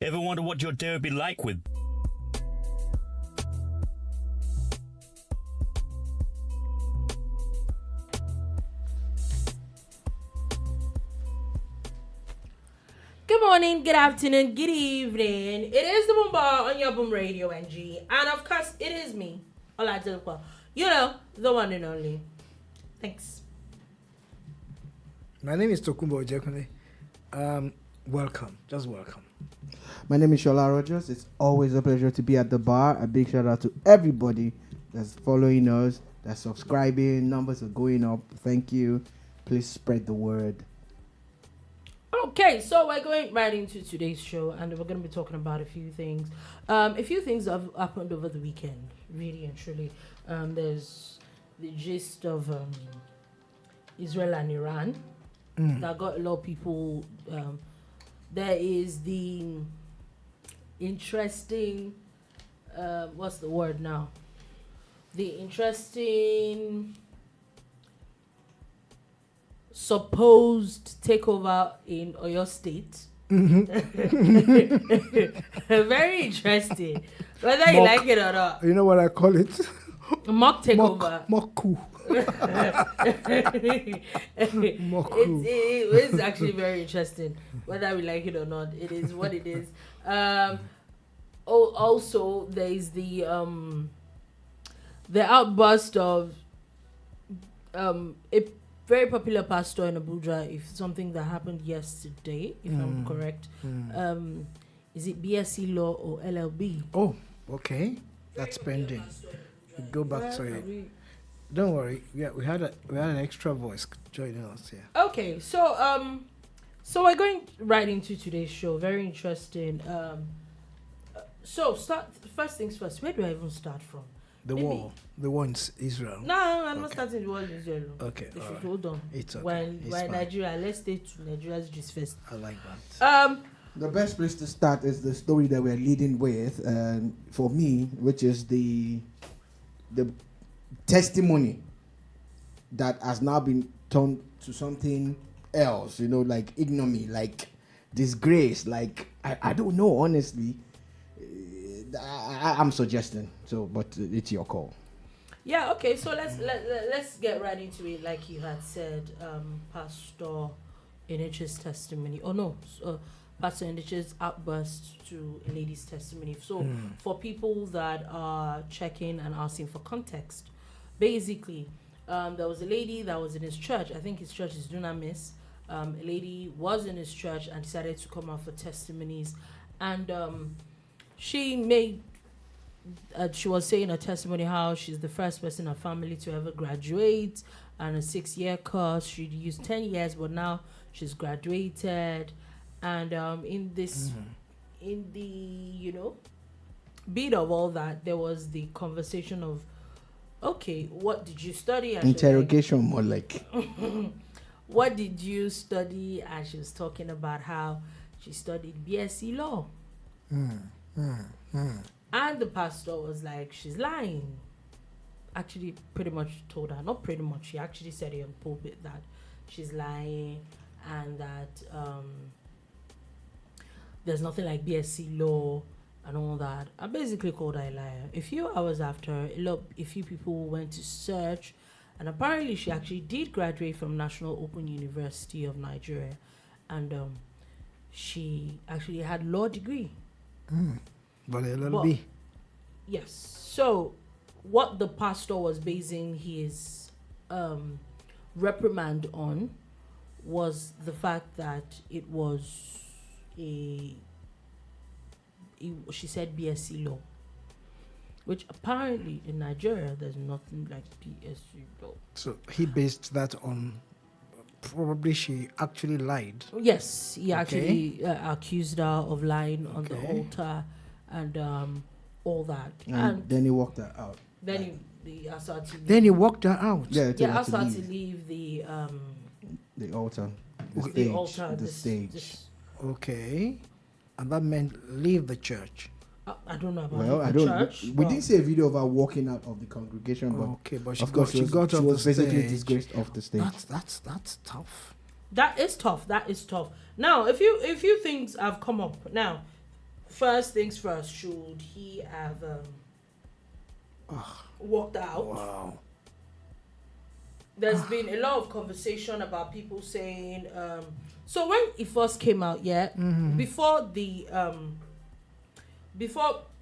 Ever wonder what your day would be like with... Good morning, good afternoon, good evening. It is the boombar on your boom radio NG. And of course, it is me, Ola Dolupo. You know, the one and only. Thanks. My name is Tokunbo, Ojekunle. Welcome. Just welcome. My name is Sola Rogers. It's always a pleasure to be at the bar. A big shout out to everybody that's following us, that's subscribing. Numbers are going up. Thank you. Please spread the word. Okay, so we're going right into today's show, and we're going to be talking about a few things. A few things have happened over the weekend, really and truly. There's the gist of Israel and Iran that got a lot of people. There is the interesting, what's the word now? The interesting supposed takeover in Oyo State. Very interesting. Whether you like it or not. You know what I call it? Mock takeover. Mock coup. It's actually very interesting. Whether we like it or not, it is what it is. Also, there is the outburst of a very popular pastor in Abuja. If something that happened yesterday, if I'm correct, is it BSc law or LLB? Oh, okay. That's pending. We go back to it. Don't worry. Yeah, we had an extra voice joining us here. Okay, so we're going right into today's show. Very interesting. So first things first. Where do I even start from? The war in Israel. No, I'm not starting the war in Israel. Okay, all right. Hold on. It's okay. When Nigeria, let's stay to Nigeria's gist first. I like that. The best place to start is the story that we're leading with, for me, which is the testimony that has now been turned to something else, like ignominy, like disgrace, like I don't know, honestly. I'm suggesting, but it's your call. Yeah, okay, so let's get right into it. Like you had said, Pastor Enenche's testimony. Pastor Enenche's outburst to a lady's testimony. So for people that are checking and asking for context, basically, there was a lady that was in his church. I think his church is Dunamis. A lady was in his church and decided to come out for testimonies, and she was saying in her testimony how she's the first person in her family to ever graduate, and a 6-year course. She'd used 10 years, but now she's graduated. And in the bit of all that, there was the conversation of, okay, what did you study? And interrogation, more like. What did you study? And she was talking about how she studied BSc law. And the pastor was like, she's lying. Actually, pretty much told her, not pretty much, she actually said it on pulpit that she's lying and that there's nothing like BSc law and all that. I basically called her a liar. A few hours after, a few people went to search, and apparently she actually did graduate from National Open University of Nigeria, and she actually had law degree. But LLB. Yes. So what the pastor was basing his reprimand on was the fact that it was she said BSc law, which apparently in Nigeria there's nothing like BSc law. So he based that on probably she actually lied. Yes, he actually accused her of lying on the altar and all that. And then he walked her out. Then he asked her to leave. Then he walked her out. Asked her to leave the altar. The stage. Okay. And that meant leave the church. I don't know about church. We didn't see a video of her walking out of the congregation, but she was basically disgraced off the stage. That's tough. That is tough. Now, a few things have come up. Now, first things first, should he have walked out? Wow. There's been a lot of conversation about people saying, so when it first came out, before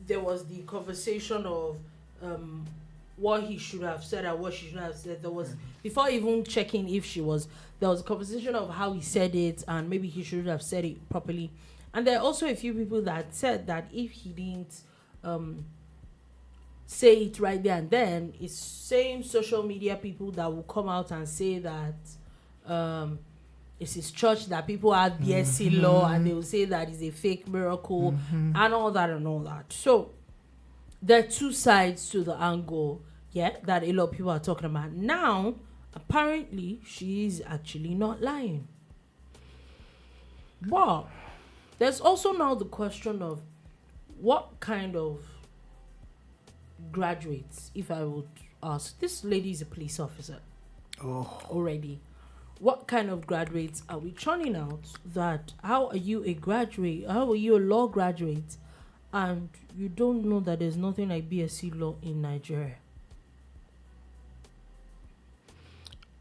there was the conversation of what he should have said and what she should have said, before even checking if there was a conversation of how he said it and maybe he should have said it properly. And there are also a few people that said that if he didn't say it right there and then, it's same social media people that will come out and say that it's his church that people have BSc law, and they will say that it's a fake miracle and all that. So there are two sides to the angle, that a lot of people are talking about. Now, apparently, she is actually not lying. But there's also now the question of what kind of graduates, if I would ask. This lady is a police officer already. What kind of graduates are we churning out? That how are you a graduate? How are you a law graduate? And you don't know that there's nothing like BSc law in Nigeria.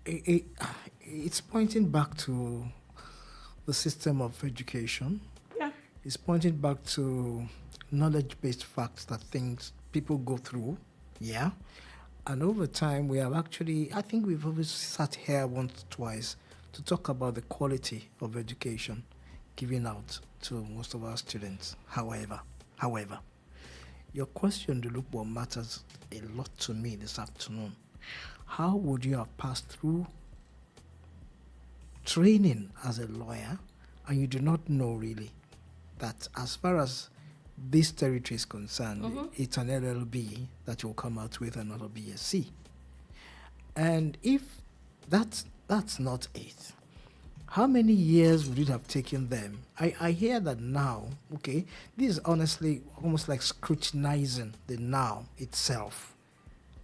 It's pointing back to the system of education. Yeah. It's pointing back to knowledge-based facts that things people go through. Yeah. And over time, we have actually, I think we've always sat here once, twice to talk about the quality of education given out to most of our students. However, your question, Dolupo, matters a lot to me this afternoon. How would you have passed through training as a lawyer and you do not know really that as far as this territory is concerned, it's an LLB that will come out with another BSc? And if that's not it, how many years would it have taken them? I hear that now, this is honestly almost like scrutinizing the now itself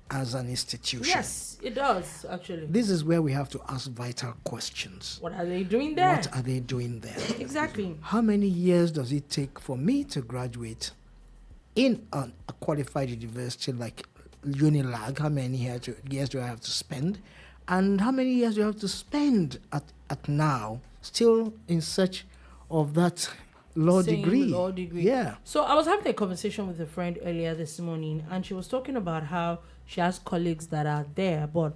as an institution. Yes, it does, actually. This is where we have to ask vital questions. What are they doing there? What are they doing there? Exactly. How many years does it take for me to graduate in a qualified university like Unilag? How many years do I have to spend? And how many years do I have to spend at now, still in search of that law degree? Yeah. So I was having a conversation with a friend earlier this morning, and she was talking about how she has colleagues that are there, but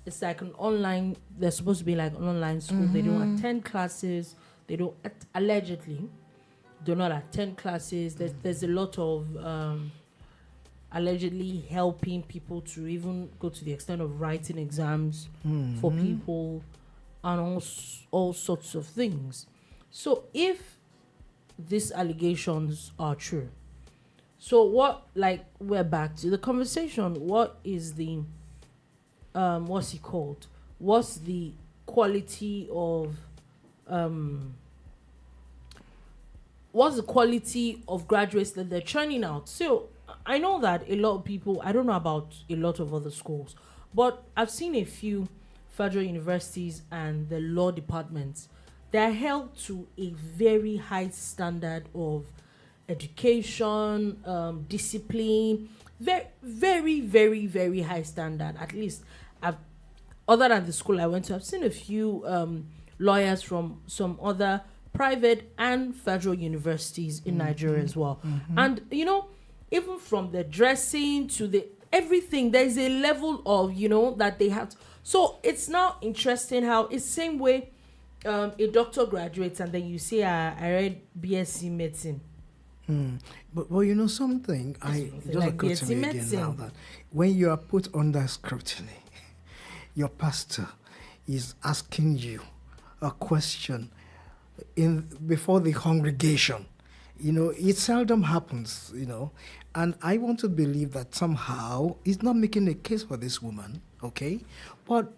it's like an online, they're supposed to be like an online school. They don't attend classes. They don't, allegedly, do not attend classes. There's a lot of allegedly helping people to even go to the extent of writing exams for people and all sorts of things. So if these allegations are true, so what, like, we're back to the conversation. What is the, what's it called? What's the quality of, graduates that they're churning out? So I know that a lot of people, I don't know about a lot of other schools, but I've seen a few federal universities and the law departments. They're held to a very high standard of education, discipline, very, very, very, very high standard. At least, other than the school I went to, I've seen a few lawyers from some other private and federal universities in Nigeria as well. And, even from the dressing to the everything, there's a level of, that they have to. So it's now interesting how it's same way a doctor graduates and then you say, I read BSc medicine. But something, I just like occurred to me again now that when you are put under scrutiny, your pastor is asking you a question before the congregation. It seldom happens, and I want to believe that somehow he's not making a case for this woman, okay? But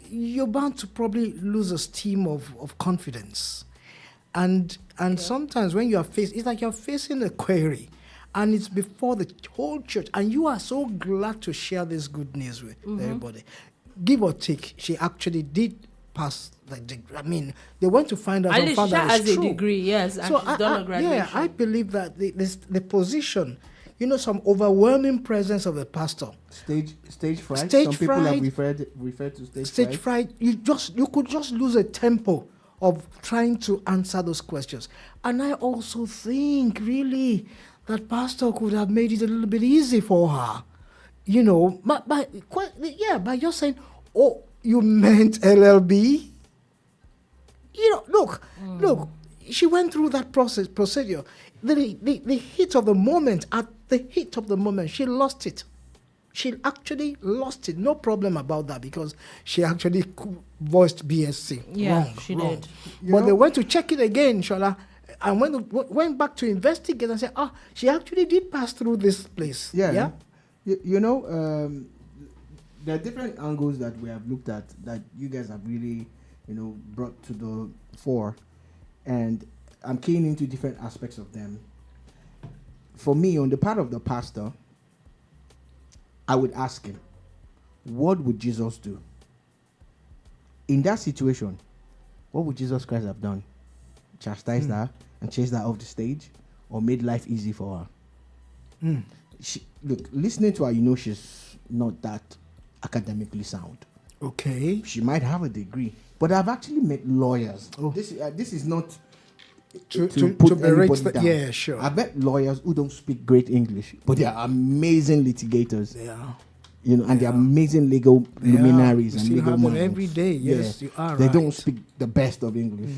you're bound to probably lose esteem of confidence. And sometimes when you are it's like you're facing a query, and it's before the whole church, and you are so glad to share this good news with everybody. Give or take, she actually did pass the degree. I mean, they went to find out At and least found she that has it's a true. degree, yes, and So she's done a graduation. yeah, I believe that the position, some overwhelming presence of the pastor. Stage fright. Stage Some people fright. have referred to stage Stage fright. fright, you could just lose a tempo of trying to answer those questions. And I also think really that pastor could have made it a little bit easy for her. By just saying, oh, you meant LLB? Look, she went through that procedure. The heat of the moment, she lost it. She actually lost it. No problem about that because she actually voiced BSc. Yeah, wrong, she wrong. did. But they went to check it again, Shola, and went back to investigate and said, she actually did pass through this place. Yeah. There are different angles that we have looked at that you guys have really, brought to the fore. And I'm keen into different aspects of them. For me, on the part of the pastor, I would ask him, what would Jesus do? In that situation, what would Jesus Christ have done? Chastised her and chased her off the stage, or made life easy for her? Look, listening to her, she's not that academically sound. Okay. She might have a degree, but I've actually met lawyers. This is not to put anybody down. Yeah, sure. I've met lawyers who don't speak great English, but they are amazing litigators. Yeah. And they're amazing legal luminaries and see legal them minds. every day. Yes, you are They right. don't speak the best of English.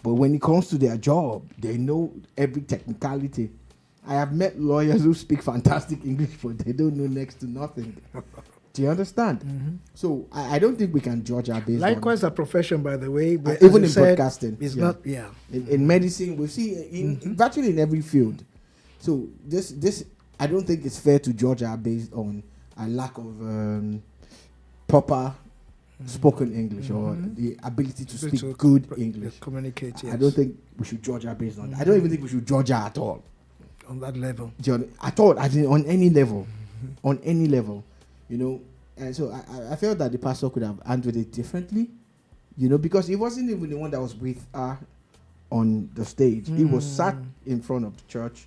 But when it comes to their job, they know every technicality. I have met lawyers who speak fantastic English, but they don't know next to nothing. Do you understand? So I don't think we can judge our based Likewise, a profession, by the way. But even as in you said, broadcasting. it's not. Yeah. In medicine, we see in virtually in every field. So this I don't think it's fair to judge our based on a lack of proper spoken English or the ability to speak good English. Communicate. Yes. I don't think we should judge her based on that. I don't even think we should judge her at all. On that level. At all, I think on any level. On any level. And so I felt that the pastor could have handled it differently, because he wasn't even the one that was with her on the stage. He was sat in front of the church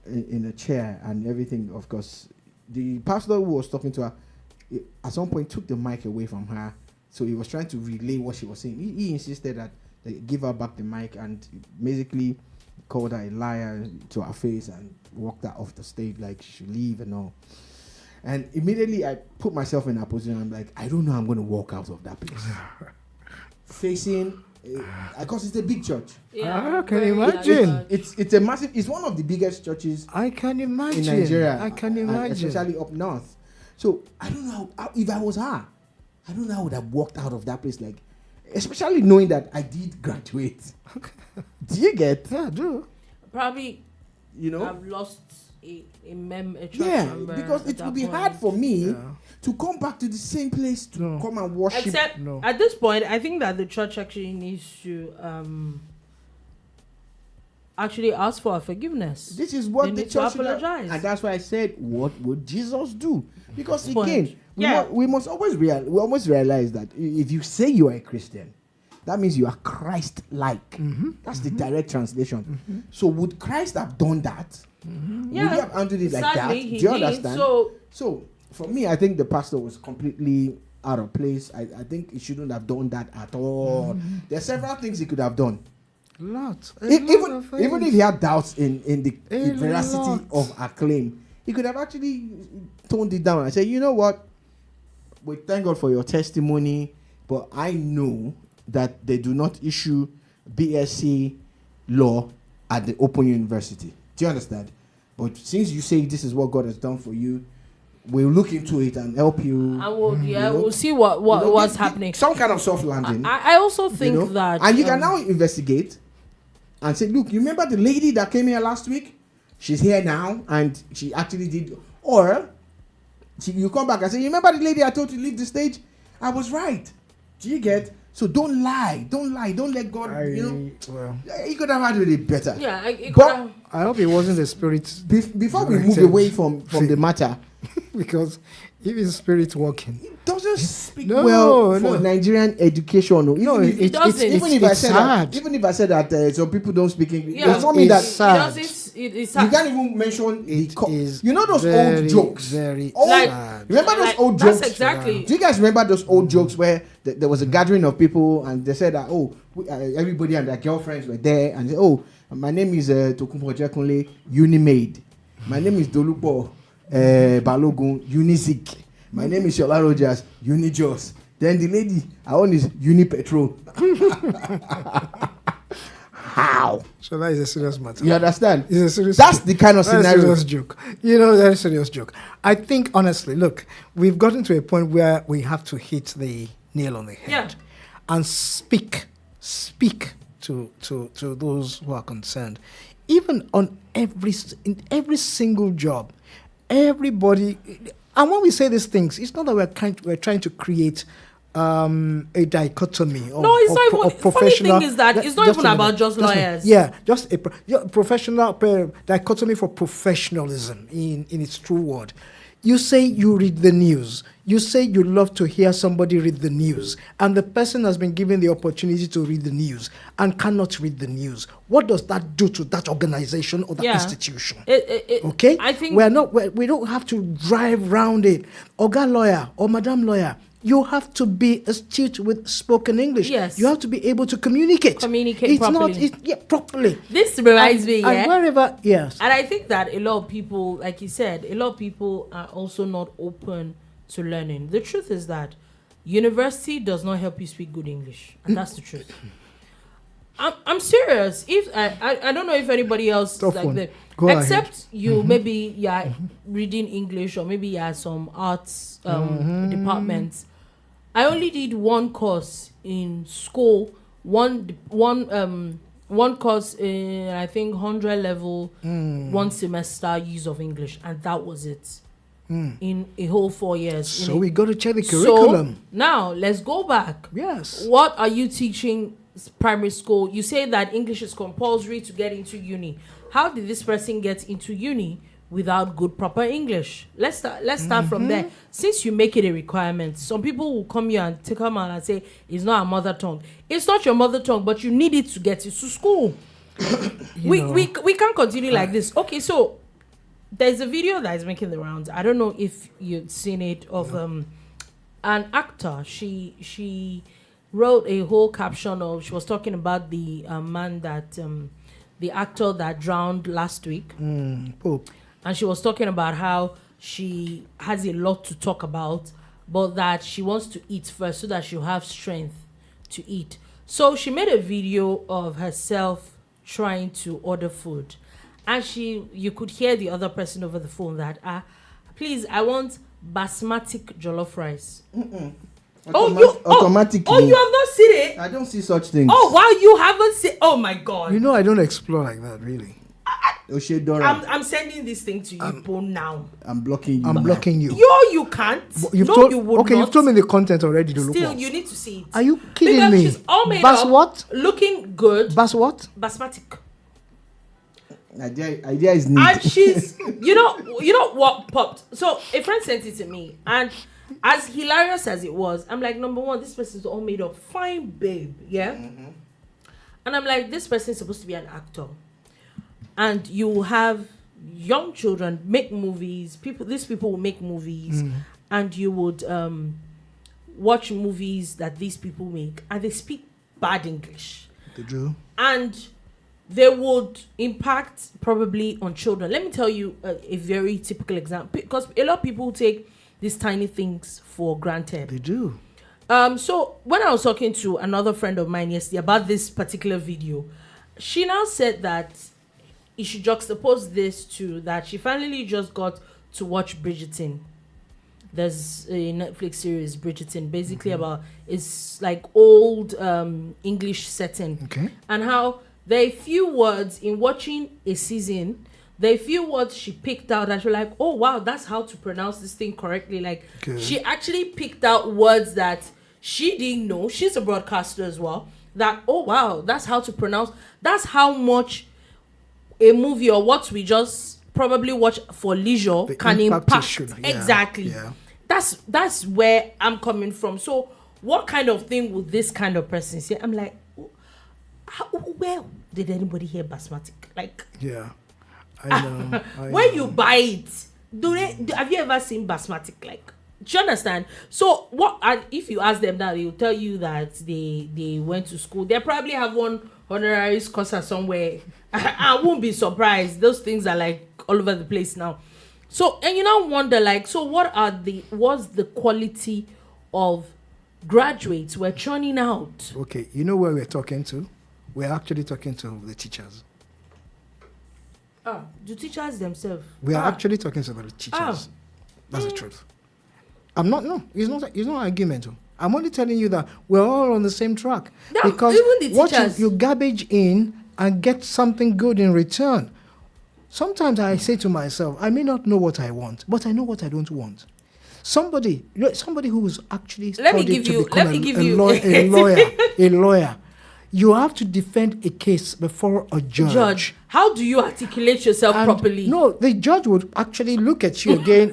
in a chair and everything. Of course, the pastor who was talking to her at some point took the mic away from her, so he was trying to relay what she was saying. He insisted that they give her back the mic and basically called her a liar to her face and walked her off the stage like she should leave and all. And immediately I put myself in that position. I'm like, I don't know how I'm going to walk out of that place. Facing, because it's a big church. I can imagine. It's a massive, it's one of the biggest churches I can imagine. in Nigeria. I can imagine. Especially up north. So I don't know how, if I was her, I don't know how I would have walked out of that place. Like, especially knowing that I did graduate. Do you get? Yeah, I do. Probably, I've lost a church member. Because it would be hard for me to come back to the same place to come and worship. Except at this point, I think that the church actually needs to actually ask for forgiveness. This is what they the need church to apologize. And that's why I said, what would Jesus do? Because Point. again, we must always realize that if you say you are a Christian, that means you are Christ-like. That's the direct translation. So would Christ have done that? Would he have handled it like that? Do you understand? So for me, I think the pastor was completely out of place. I think he shouldn't have done that at all. There are several things he could have done. Even if he had doubts in the veracity of our claim, he could have actually toned it down and said, you know what? We thank God for your testimony, but I know that they do not issue BSc law at the Open University. Do you understand? But since you say this is what God has done for you, we'll look into it and help you. And we'll see what's happening. Some kind of soft landing. I also think that... And you can now investigate and say, look, you remember the lady that came here last week? She's here now and she actually did... Or you come back and say, you remember the lady I told you to leave the stage? I was right. Do you get... So don't lie. Don't let God, he could have handled it better. Yeah, I hope it wasn't the spirit. Before we move away from the matter. Because if it's spirit walking. doesn't speak No, well for no. Nigerian education. No, it doesn't. Even if I said sad. that, even if I said that some people don't speak English, Yeah, does not mean that sad. it's you sad. can't even mention the is you know those very, old jokes. very Like- sad. Remember those Like, old that's jokes? exactly. Do you guys remember those old jokes where there was a gathering of people and they said that everybody and their girlfriends were there and they, my name is Tokunbo Ojekunle, Unimaid. My name is Dolupo Balogun, Unizik. My name is Sola Rogers, Unijos. Then the lady, her own is Unipetrol. How? So that is a serious matter. You understand? It's a serious That's joke. the kind of That's a scenario. serious joke. You know, that's a serious joke. I think, honestly, look, we've gotten to a point where we have to hit the nail on the head Yeah. and speak to those who are concerned. Even on in every single job, everybody. And when we say these things, it's not that we're trying to create a dichotomy of, No, it's not even. of Funny professional. thing is that it's not just even a about minute, just a minute. lawyers. Yeah, just a professional dichotomy for professionalism in its true word. You say you read the news. You say you love to hear somebody read the news, and the person has been given the opportunity to read the news and cannot read the news. What does that do to that organization or that Yeah. institution? Okay, I think We don't have to drive round it. Oga lawyer or madam lawyer, you have to be astute with spoken English. Yes. You have to be able to communicate. Communicate properly. Properly. this reminds me. And Yeah. wherever, yes. And I think that a lot of people, like you said, a lot of people are also not open to learning. The truth is that university does not help you speak good English, and that's the truth. I'm serious. If I don't know if anybody else is Tough like one. that, Go except ahead. you maybe you're reading English or maybe you're some arts departments. I only did one course in school, one course in I think 100 level, one semester use of English, and that was it. In a whole 4 years. So we got to check the curriculum. So now let's go back. Yes. What are you teaching primary school? You say that English is compulsory to get into uni. How did this person get into uni without good proper English? Let's start from there. Since you make it a requirement, some people will come here and take them out and say it's not our mother tongue. It's not your mother tongue, but you need it to get into school. we can't continue like this. Okay, so there's a video that is making the rounds. I don't know if you've seen it of an actor. She wrote a whole caption of, she was talking about the man that the actor that drowned last week. Pope. And she was talking about how she has a lot to talk about, but that she wants to eat first so that she'll have strength to eat. So she made a video of herself trying to order food. And you could hear the other person over the phone that, please, I want basmati jollof rice. Automatically. Oh, you have not seen it? I don't see such things. Oh, wow, you haven't seen. Oh my God. You know, I don't explore like that, really. Oshedora, I'm sending this thing to you now. I'm blocking you. I'm blocking you. You can't. You've No, told, you would okay, not. you've told me the content already. Dolupo. Still, you need to see it. Are you kidding Because me? she's all made Bas up, what? looking good. Bas what? Basmatic. Idea is neat. And she's, you know what popped. So a friend sent it to me, and as hilarious as it was, I'm like, number one, this person's all made up, fine babe, yeah. And I'm like, this person is supposed to be an actor, and you have young children make movies. These people will make movies, and you would watch movies that these people make, and they speak bad English. They do. And they would impact probably on children. Let me tell you a very typical example, because a lot of people take these tiny things for granted. They do. So when I was talking to another friend of mine yesterday about this particular video, she now said that you should juxtapose this to that she finally just got to watch Bridgerton. There's a Netflix series, Bridgerton, basically about, it's like old English setting. Okay. And how there are few words in watching a season, there are few words she picked out that you're like, oh wow, that's how to pronounce this thing correctly. Like, Good. she actually picked out words that she didn't know. She's a broadcaster as well. That, oh wow, that's how to pronounce. That's how much a movie or what we just probably watch for leisure The can impact it impact. should, yeah, Exactly. yeah. that's where I'm coming from. So what kind of thing would this kind of person say? I'm like, where did anybody hear basmati? Like, Yeah, I know. when you buy it, have you ever seen basmati? Like, do you understand? So what? And if you ask them now, they will tell you that they went to school. They probably have one honorary course somewhere. I won't be surprised. Those things are like all over the place now. So, and you now wonder, like, so what's the quality of graduates we're churning out? Okay, you know where we're talking to? We're actually talking to the teachers. The teachers themselves. We are actually talking to the teachers. That's the truth. I'm not. No, it's not an argument. I'm only telling you that we're all on the same track. No, because even the what teachers. you garbage in and get something good in return. Sometimes I say to myself, I may not know what I want, but I know what I don't want. Somebody who's actually studied to become a lawyer. You have to defend a case before a judge. How do you articulate yourself properly? No, the judge would actually look at you again.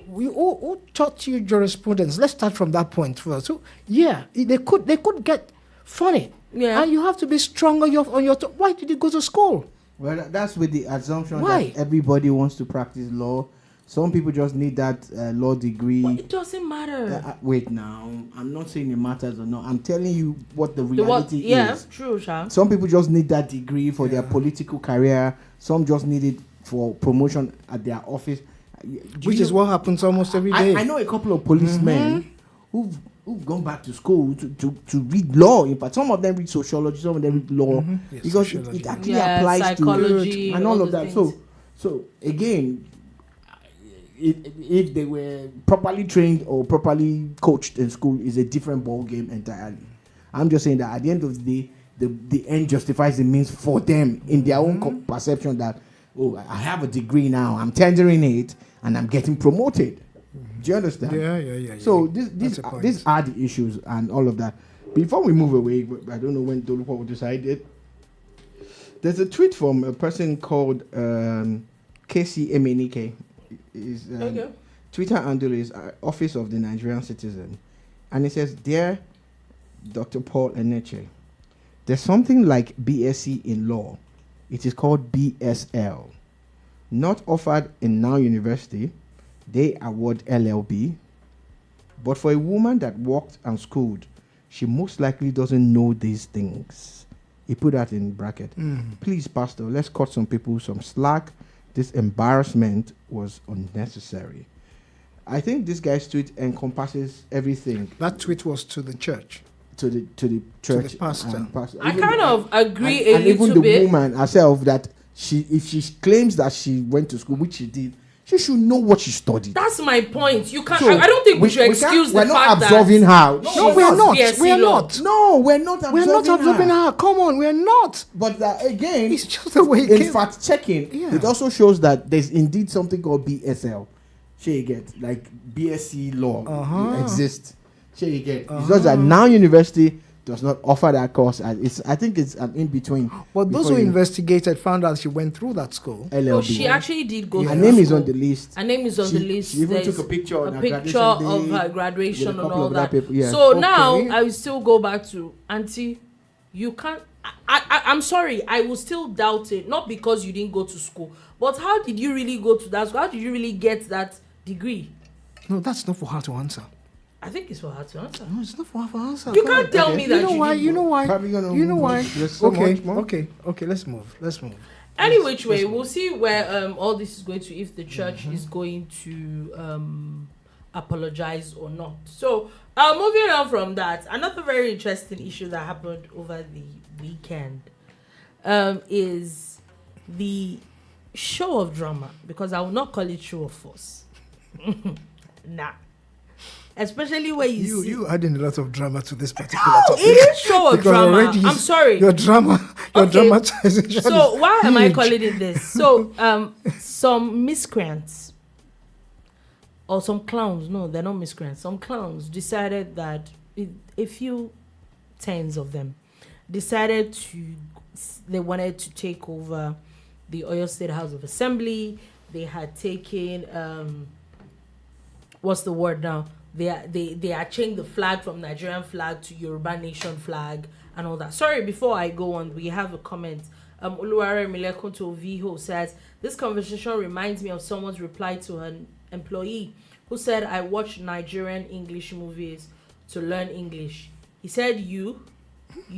Who taught you jurisprudence? Let's start from that point first. So yeah, they could get funny. Yeah. And you have to be strong on your why did you go to school? Well, that's with the assumption Why? that everybody wants to practice law. Some people just need that law degree. But it doesn't matter. Wait now, I'm not saying it matters or not. I'm telling you what the reality is. Yeah, true, Sha. Some people just need that degree for their political career. Some just need it for promotion at their office. Which is what happens almost every day. I know a couple of policemen who've gone back to school to read law. In fact, some of them read sociology, some of them read law Yes, because sociology. it actually applies psychology to and all of those that. things. So again, if they were properly trained or properly coached in school, is a different ball game entirely. I'm just saying that at the end of the day, the end justifies the means for them in their own perception that, oh, I have a degree now, I'm tendering it, and I'm getting promoted. Do you understand? Yeah. So these are the issues and all of that. Before we move away, I don't know when Dolupo will decide it. There's a tweet from a person called Casey Enenche. His Twitter handle is Office of the Nigerian Citizen. And it says, Dear Dr. Paul Enenche, there's something like BSc in law. It is called BSL. Not offered in Now University. They award LLB. But for a woman that worked and schooled, she most likely doesn't know these things. He put that in bracket. Please, Pastor, let's cut some people some slack. This embarrassment was unnecessary. I think this guy's tweet encompasses everything. That tweet was to the church. To the church. To the pastor. I kind of agree and a little even the bit. woman herself, that if she claims that she went to school, which she did, she should know what she studied. That's my point. You can't. So I don't think we should excuse the we're not fact absolving her. No, we're not. We're not. No, we're not absolving We're not absorbing her. Come on, we're not. But again, It's just the way it in came. fact checking, Yeah. it also shows that there's indeed something called BSL. Shall you get, like BSc law exists. Shall you get? It's just that Now University does not offer that course. I think it's an in between. But those who investigated found out she went through that school. LLB. No, she actually did go. Her through name is school. on the list. Her name is on the list. She even There's took a picture on her picture graduation of day her graduation with a and couple all of that. other people, yeah. So Okay. now I will still go back to Auntie. You can't. I'm sorry. I will still doubt it. Not because you didn't go to school, but how did you really go to that school? How did you really get that degree? No, that's not for her to answer. I think it's for her to answer. No, it's not for her to answer. You Come can't on. tell me that You know why? didn't You know go. why? Probably gonna You know move. why? There's so much more. Okay. Let's move. Any which way, we'll see where all this is going to, if the church is going to apologize or not. So, moving on from that, another very interesting issue that happened over the weekend is the show of drama, because I will not call it show of force. Nah. Especially where You adding a lot of drama to this particular Oh, topic. it is show of Because drama. already I'm sorry. Your Okay. dramatization. So is why am I huge. calling it this? So some miscreants or some clowns, no, they're not miscreants, some clowns decided that a few tens of them decided they wanted to take over the Oyo State House of Assembly. They had taken what's the word now? They are changing the flag from Nigerian flag to Yoruba nation flag and all that. Sorry, before I go on, we have a comment. Uluware Milekunto Viho says, this conversation reminds me of someone's reply to an employee who said, I watch Nigerian English movies to learn English. He said, you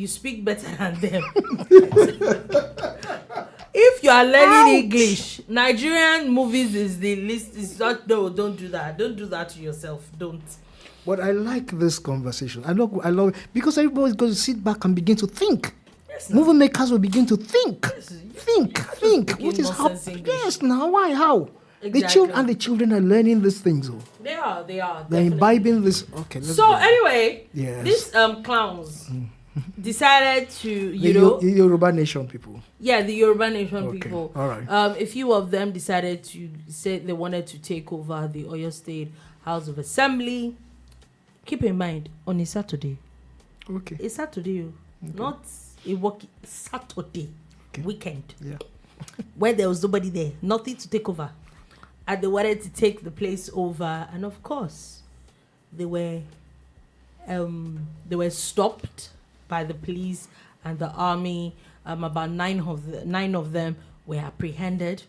speak better than them. If you are learning English, Nigerian movies is the least. It's not. No, don't do that. Don't do that to yourself. Don't. But I like this conversation. I love it because everybody's going to sit back and begin to think. Yes, movie makers will begin to think. Yes, Think. What is happening? Yes, now why? How? Exactly. The children are learning these things. Oh. They are. They're Definitely. imbibing this. Okay. So anyway, yes. These clowns decided to, the Yoruba nation people. Yeah, the Yoruba nation people. All right. A few of them decided to say they wanted to take over the Oyo State House of Assembly. Keep in mind, on a Saturday. Okay. A Saturday, not a work Saturday weekend. Yeah. Where there was nobody there, nothing to take over, and they wanted to take the place over, and of course, they were stopped by the police and the army. About nine of them were apprehended.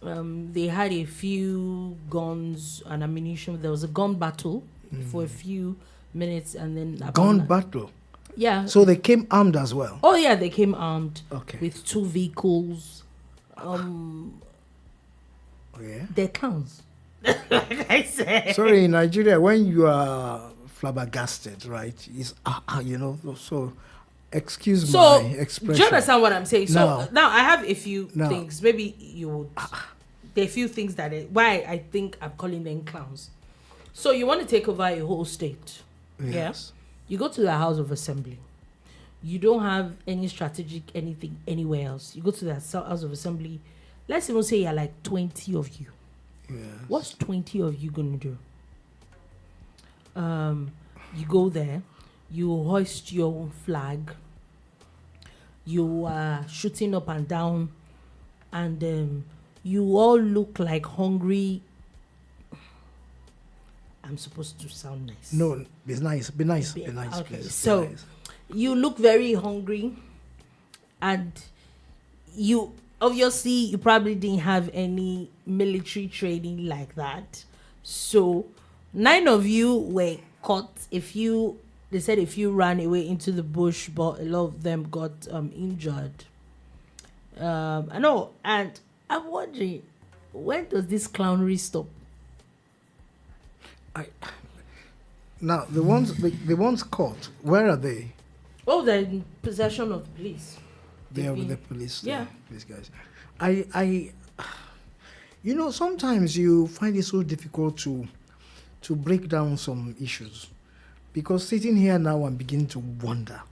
They had a few guns and ammunition. There was a gun battle for a few minutes, and then gun battle. Yeah. So they came armed as well. Oh yeah, they came armed. Okay. With 2 vehicles. They're clowns. Like I said. Sorry, in Nigeria, when you are flabbergasted, right? It's so. Excuse my expression. Do you understand what I'm saying? So now I have a few things. Maybe you would. There are a few things why I think I'm calling them clowns. So you want to take over a whole state. Yes. Yeah? You go to the House of Assembly. You don't have any strategic anything anywhere else. You go to the House of Assembly. Let's even say you're like 20 of you. Yes. What's 20 of you going to do? You go there. You hoist your own flag. You are shooting up and down. And you all look like hungry. I'm supposed to sound nice. No, be nice, Okay. please. So, you look very hungry. And you probably didn't have any military training like that. So, 9 of you were caught. They said if you ran away into the bush, but a lot of them got injured. I know, and I'm wondering, when does this clownery stop? Now the ones caught, where are they? Oh, they're in possession of the police. They are with the police. Yeah. These guys. Sometimes you find it so difficult to break down some issues. Because sitting here now, I'm beginning to wonder,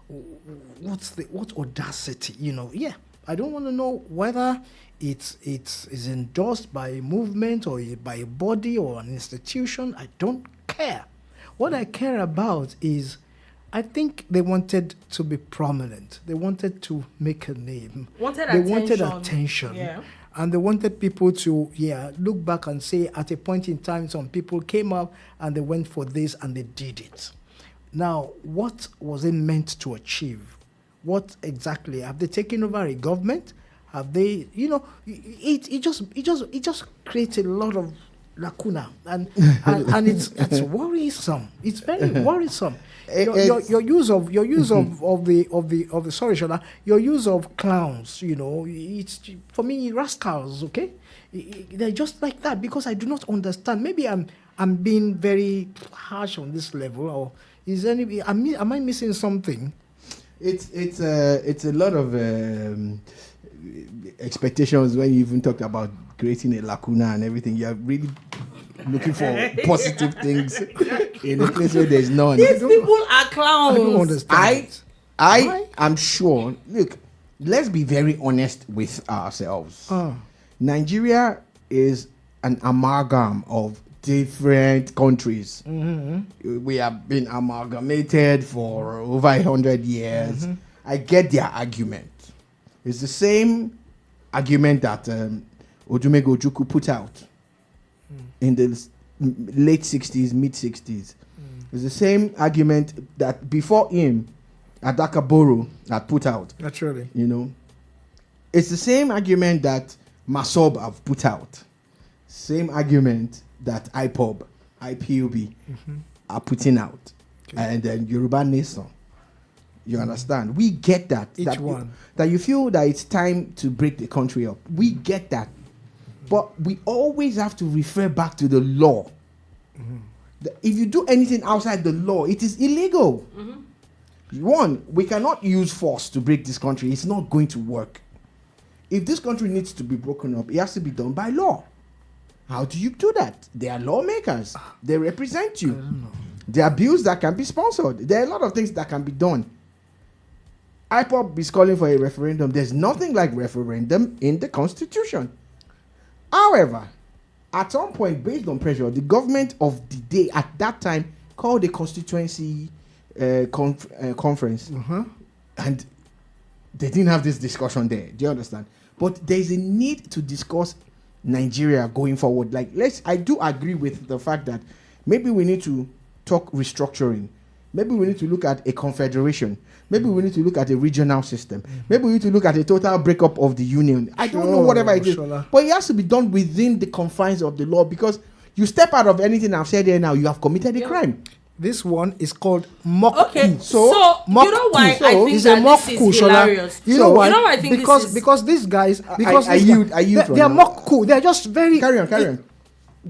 what audacity, I don't want to know whether it's endorsed by a movement or by a body or an institution. I don't care. What I care about is, I think they wanted to be prominent. They wanted to make a name. Wanted attention. Yeah. And they wanted people to, look back and say, at a point in time, some people came up and they went for this and they did it. Now, what was it meant to achieve? What exactly? Have they taken over a government? Have they, it just creates a lot of lacuna. And it's worrisome. It's very worrisome. Your use of clowns, it's for me rascals. Okay, they're just like that because I do not understand. Maybe I'm being very harsh on this level, or am I missing something? It's a lot of expectations when you even talked about creating a lacuna and everything. You're really looking for positive things in a place where there's none. These people are clowns. I don't understand. I am sure. Look, let's be very honest with ourselves. Nigeria is an amalgam of different countries. Mm-hmm. We have been amalgamated for over 100 years. Mm-hmm. I get their argument. It's the same argument that Odumegwu Ojukwu put out in the late 60s, mid 60s. It's the same argument that before him, Adaka Boro had put out. Naturally. You know, it's the same argument that Masob have put out. Same argument that IPOB are putting out. Okay. And then Yoruba Nation. You understand? We get that. Each one. That you feel that it's time to break the country up. We get that. But we always have to refer back to the law. If you do anything outside the law, it is illegal. One, we cannot use force to break this country. It's not going to work. If this country needs to be broken up, it has to be done by law. How do you do that? They are lawmakers. They represent you. There are bills that can be sponsored. There are a lot of things that can be done. IPOB is calling for a referendum. There's nothing like referendum in the Constitution. However, at some point, based on pressure, the government of the day at that time called a constituency conference. And they didn't have this discussion there. Do you understand? But there's a need to discuss Nigeria going forward. Like, I do agree with the fact that maybe we need to talk restructuring. Maybe we need to look at a confederation. Maybe we need to look at a regional system. Maybe we need to look at a total breakup of the union. I don't know, whatever it is. But it has to be done within the confines of the law, because you step out of anything I've said here now, you have committed a crime. This one is called mock Okay, coup. so you know why I think it's that a mock this coup, is Sola. hilarious. You know why? I think because this is... because these guys, They are mock coup. They're just very Carry on.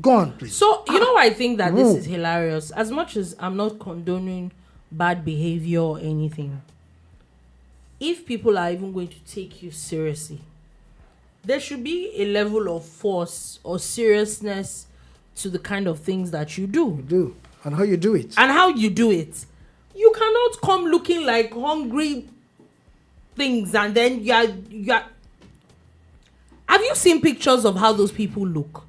Go on, please. So, you know why I think that this is hilarious? As much as I'm not condoning bad behavior or anything, if people are even going to take you seriously, there should be a level of force or seriousness to the kind of things that you do. And how you do it. And how you do it. You cannot come looking like hungry things and then you are... Have you seen pictures of how those people look?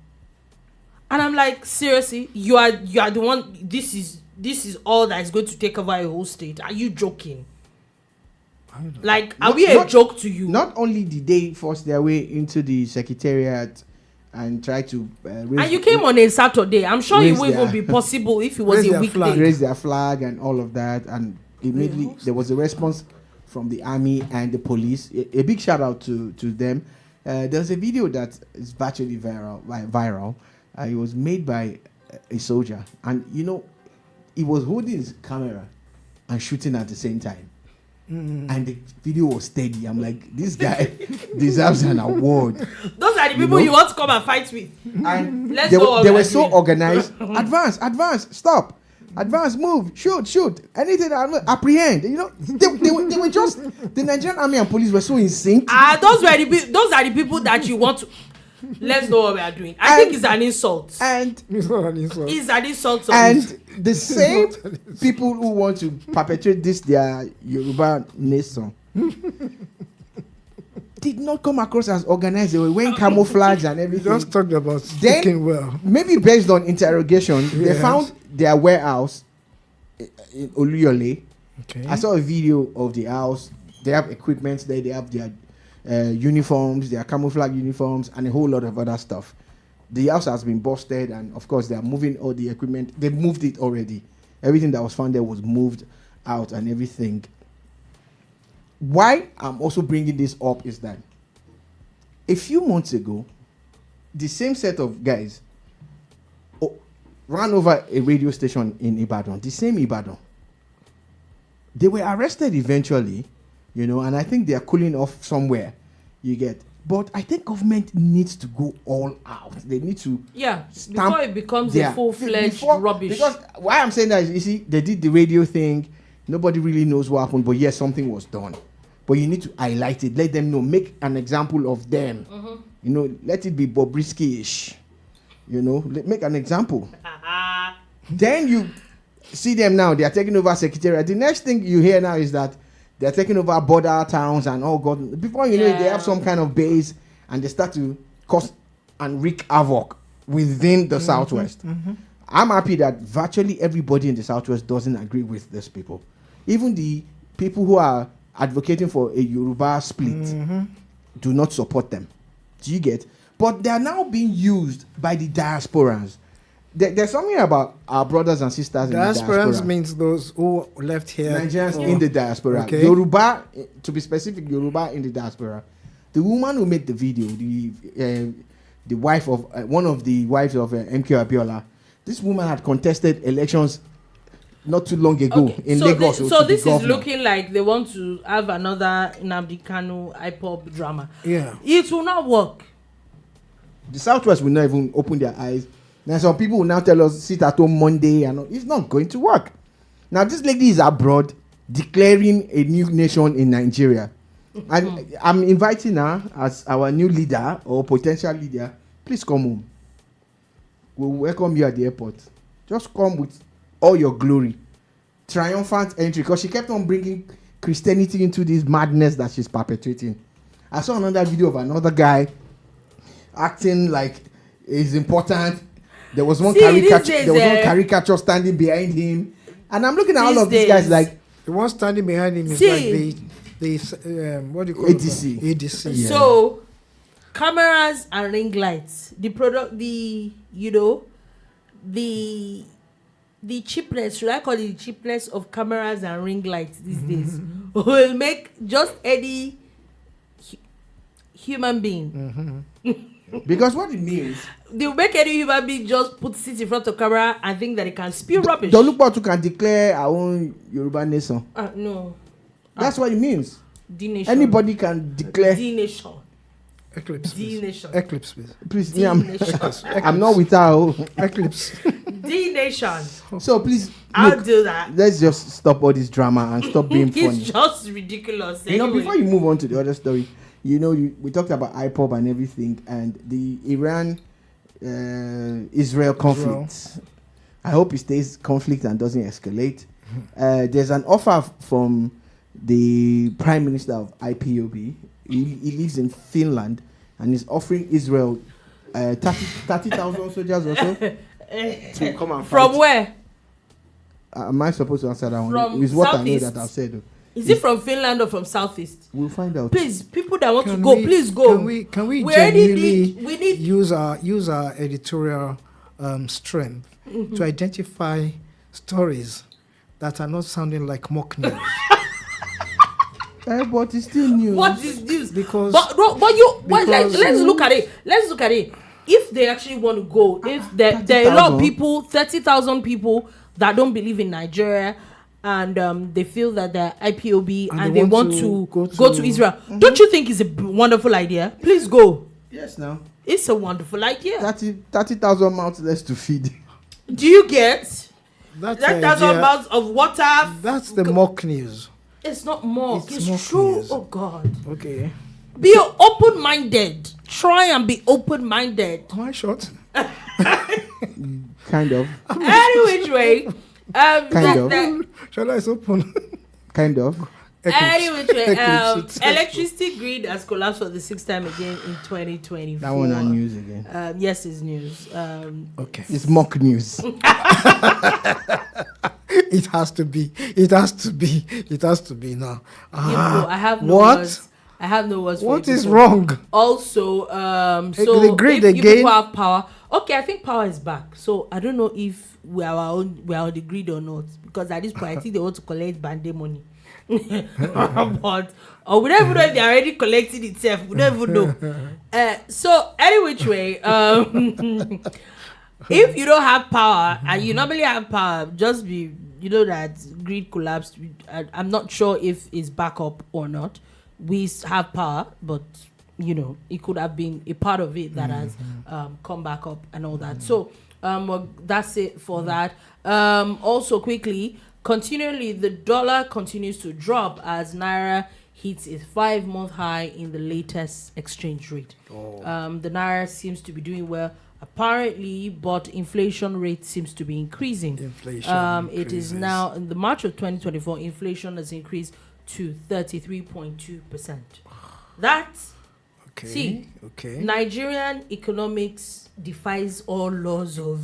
And I'm like, seriously, you are the one. This is all that is going to take over a whole state. Are you joking? Like, are we a joke to you? Not only did they force their way into the secretariat and try to and you came on a Saturday. I'm sure it would even be possible if it was a weekday. Raise their flag and all of that, and immediately there was a response from the army and the police. A big shout out to them. There's a video that is virtually viral. It was made by a soldier, and you know, he was holding his camera and shooting at the same time. And the video was steady. I'm like, this guy deserves an award. Those are the people you want to come and fight with. And they were so organized. Advance, stop. Advance, move, shoot. Anything, apprehend. You know, they were just, the Nigerian army and police were so in sync. Those are the people that you want to... Let's know what we are doing. I think it's an insult. And it's not an insult. It's an insult. And the same people who want to perpetrate this, their Yoruba nation, did not come across as organized. They were wearing camouflage and everything. Just talked about speaking well. Maybe based on interrogation, they found their warehouse in Oluyole. Okay. I saw a video of the house. They have equipment there. They have their uniforms, their camouflage uniforms, and a whole lot of other stuff. The house has been busted, and of course, they are moving all the equipment. They moved it already. Everything that was found there was moved out and everything. Why I'm also bringing this up is that a few months ago, the same set of guys ran over a radio station in Ibadan, the same Ibadan. They were arrested eventually, you know, and I think they are cooling off somewhere, you get. But I think government needs to go all out. They need to before it becomes a full-fledged rubbish. Because why I'm saying that is, you see, they did the radio thing. Nobody really knows what happened, but yes, something was done. But you need to highlight it. Let them know. Make an example of them. You know, let it be Bobrisky-ish. You know, make an example. Then you see them now. They are taking over secretariat. The next thing you hear now is that they're taking over border towns and oh god. Before you know it, they have some kind of base and they start to cause and wreak havoc within the Southwest. I'm happy that virtually everybody in the Southwest doesn't agree with these people. Even the people who are advocating for a Yoruba split do not support them. Do you get? But they are now being used by the diasporans. There's something about our brothers and sisters in the diaspora. Diasporans means those who left here. Nigerians in the diaspora. Okay. Yoruba, to be specific, Yoruba in the diaspora. The woman who made the video, the wife of one of the wives of MK Abiola, this woman had contested elections not too long ago in Lagos. So this is looking like they want to have another Nnamdi Kanu IPOB drama. Yeah. It will not work. The Southwest will not even open their eyes. Now some people will now tell us sit at home Monday and all. It's not going to work. Now this lady is abroad declaring a new nation in Nigeria. And I'm inviting her as our new leader or potential leader. Please come home. We'll welcome you at the airport. Just come with all your glory. Triumphant entry. Because she kept on bringing Christianity into this madness that she's perpetuating. I saw another video of another guy acting like it's important. There was one caricature standing behind him. And I'm looking at all of these guys like... The one standing behind him is like the what do you call ADC. it? ADC. Yeah. So, cameras and ring lights. The product, the cheapness, should I call it the cheapness of cameras and ring lights these days will make just any human being. Because what it means... They'll make any human being just put sit in front of camera and think that it can spew rubbish. Dolupo can declare our own Yoruba nation. No. That's what it means. D-nation. Anybody can declare. D-nation. Eclipse. D-nation. Eclipse, please. Please, D-nation. I'm not with her. Eclipse. D-nation. So please, I'll do that. Let's just stop all this drama and stop being funny. It's just ridiculous. You know, Anyway. before you move on to the other story, we talked about IPOB and everything, and the Iran-Israel conflict. I hope it stays conflict and doesn't escalate. There's an offer from the Prime Minister of IPOB. He lives in Finland and is offering Israel 30,000 soldiers or so to come and fight. From where? Am I supposed to answer that one? From It's what Southeast? I know that I've said. Is it from Finland or from Southeast? We'll find out. Please, people that want to go, please go. Can we genuinely need use our editorial strength to identify stories that are not sounding like mock news? But it's still news. What is news? Because let's look at it. Let's look at it. If they actually want to go, if there are a lot of people, 30,000 people that don't believe in Nigeria, and they feel that they're IPOB and they want to go to Israel. Mm-hmm. Don't you think it's a wonderful idea? Please go. Yes, now. It's a wonderful idea. 30,000 mouths less to feed. Do you get? That's 30,000 mouths of water. That's the mock news. It's not mock. It's mock true. news. Oh, God. Okay. Be open-minded. Try and be open-minded. Am I short? Kind of. Any which way. Kind of. Shall I open? Kind of. Any which way. Electricity grid has collapsed for the 6th time again in 2024. That one on news again. Yes, it's news. Okay. It's mock news. It has to be. It has to be. It has to be now. I have no words. I have no words. What is wrong? Also, so the grid if you again. people have power, okay, I think power is back. So I don't know if we are on the grid or not, because at this point I think they want to collect bande money. But we don't even know if they are already collecting itself. We don't even know. So any which way, if you don't have power and you normally have power, just be that grid collapsed. I'm not sure if it's back up or not. We have power, but it could have been a part of it that has come back up and all that. So that's it for that. Also quickly, continually the dollar continues to drop as Naira hits its 5-month high in the latest exchange rate. The Naira seems to be doing well apparently, but inflation rate seems to be increasing. It is now in the March of 2024, inflation has increased to 33.2%. That's Nigerian economics defies all laws of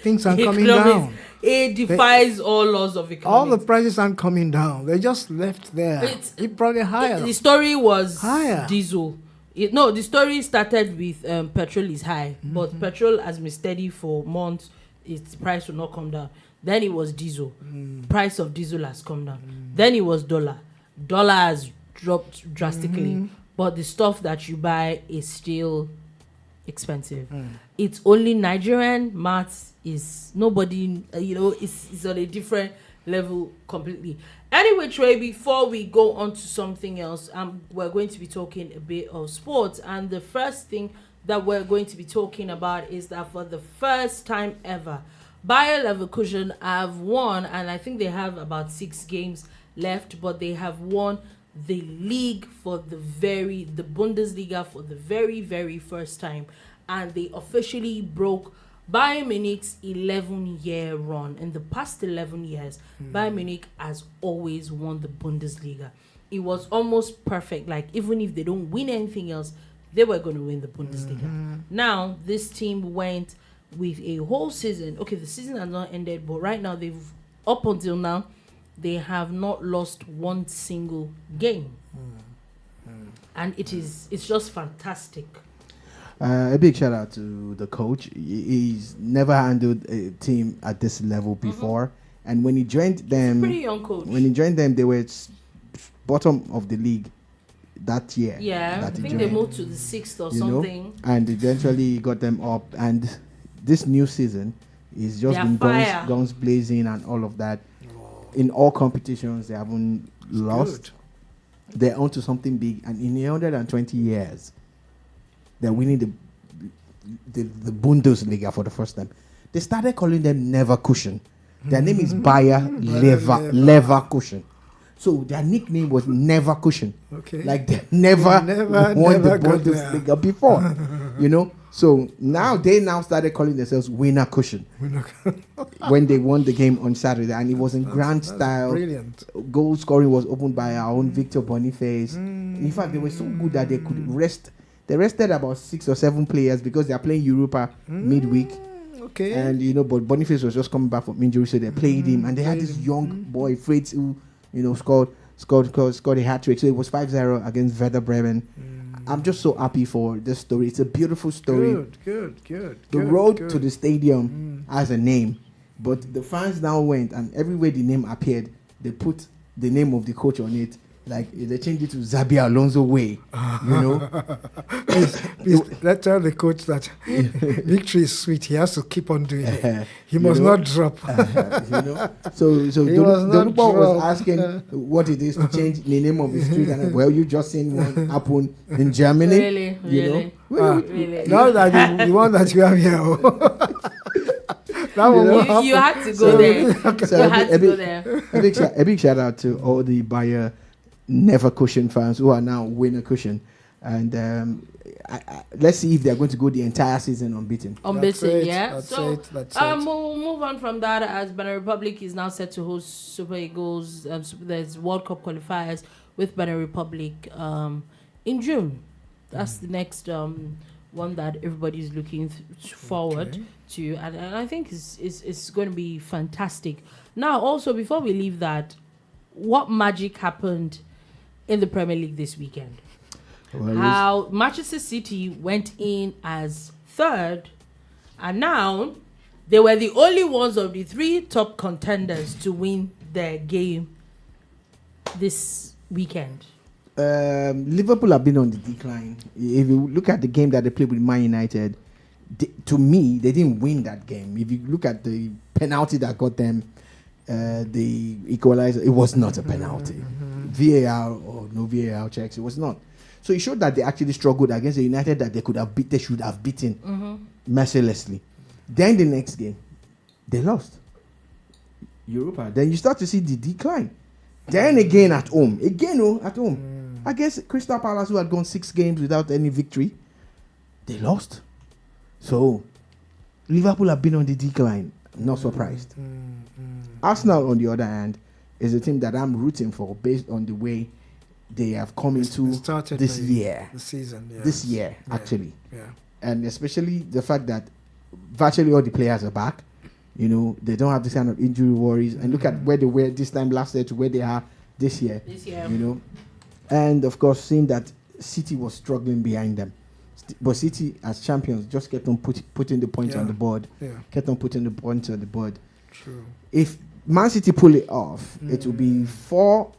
things are coming down. It defies all laws of economics. All the prices aren't coming down. They just left there. It's probably higher. The story was higher. Diesel. The story started with petrol is high, but petrol has been steady for months. its price will not come down. Then it was diesel. Price of diesel has come down. Then it was dollar. Dollar has dropped drastically. But the stuff that you buy is still expensive. It's only Nigerian maths is nobody, it's on a different level completely. Anyway, Trey, before we go on to something else, we're going to be talking a bit of sports. And the first thing that we're going to be talking about is that for the first time ever, Bayer Leverkusen have won, and I think they have about 6 games left, but they have won the league the Bundesliga for the very, very first time. And they officially broke Bayern Munich's 11-year run. In the past 11 years, Bayern Munich has always won the Bundesliga. It was almost perfect. Like, even if they don't win anything else, they were going to win the Bundesliga. Now, this team went with a whole season. Okay, the season has not ended, but right now, up until now, they have not lost one single game. And it's just fantastic. A big shout out to the coach. He's never handled a team at this level before, and when he joined them, he's a pretty young coach. When he joined them, they were bottom of the league that year. Yeah, I think they moved to the 6th or something, and eventually got them up. And this new season is just been guns blazing and all of that. In all competitions, they haven't lost. They're onto something big, and in 120 years. They're winning the Bundesliga for the first time. They started calling them Leverkusen. Their name is Bayer Leverkusen. So their nickname was Leverkusen. Okay. Like they never won the Bundesliga before. So they started calling themselves Winner Cushion. When they won the game on Saturday, and it was in grand style. Brilliant. Goal scoring was opened by our own Victor Boniface. In fact, they were so good that they could rest. They rested about 6 or 7 players because they are playing Europa midweek. Okay. And but Boniface was just coming back from injury, so they played him, and they had this young boy Fritz who scored a hat-trick. So it was 5-0 against Werder Bremen. I'm just so happy for this story. It's a beautiful story. Good. The road to the stadium has a name, but the fans now went, and everywhere the name appeared, they put the name of the coach on it. Like they changed it to Xabi Alonso Way, Let's tell the coach that victory is sweet. He has to keep on doing it. He must not drop. So Dolupo was asking what it is to change the name of the street, and you just seen one happen in Germany. Really? Now that the one that you have here. You had to go there. A big shout out to all the Bayer Leverkusen fans who are now Winner Cushion, and let's see if they're going to go the entire season unbeaten. That's so it. We'll move on from that, as Benin Republic is now set to host Super Eagles. There's World Cup qualifiers with Benin Republic in June. That's the next one that everybody's looking forward to, and I think it's going to be fantastic. Now, also before we leave that, what magic happened in the Premier League this weekend? How Manchester City went in as 3rd, and now they were the only ones of the 3 top contenders to win their game this weekend. Liverpool have been on the decline. If you look at the game that they played with Man United, to me, they didn't win that game. If you look at the penalty that got them the equalizer, it was not a penalty. VAR or no VAR checks, it was not. So it showed that they actually struggled against the United that they should have beaten mercilessly. Then the next game, they lost Europa. Then you start to see the decline. Then again at home, against Crystal Palace, who had gone 6 games without any victory, they lost. So Liverpool have been on the decline. I'm not surprised. Arsenal, on the other hand, is a team that I'm rooting for based on the way they have come into this year, actually. Yeah. And especially the fact that virtually all the players are back. They don't have this kind of injury worries. And look at where they were this time last year to where they are this year. And of course, seeing that City was struggling behind them. but City as champions just kept on putting the points on the board. Yeah. Kept on putting the points on the board. True. If Man City pull it off, it will be 4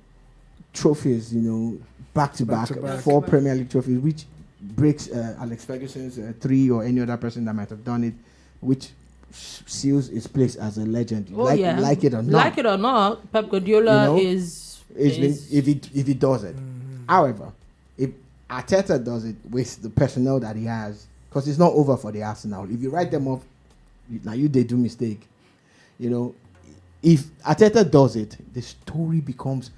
trophies, back to back, 4 Premier League trophies, which breaks Alex Ferguson's 3 or any other person that might have done it, which seals his place as a legend. Like it or not. Like it or not, Pep Guardiola if he does it. However, if Arteta does it with the personnel that he has, because it's not over for the Arsenal. If you write them off, they do mistake. If Arteta does it, the story becomes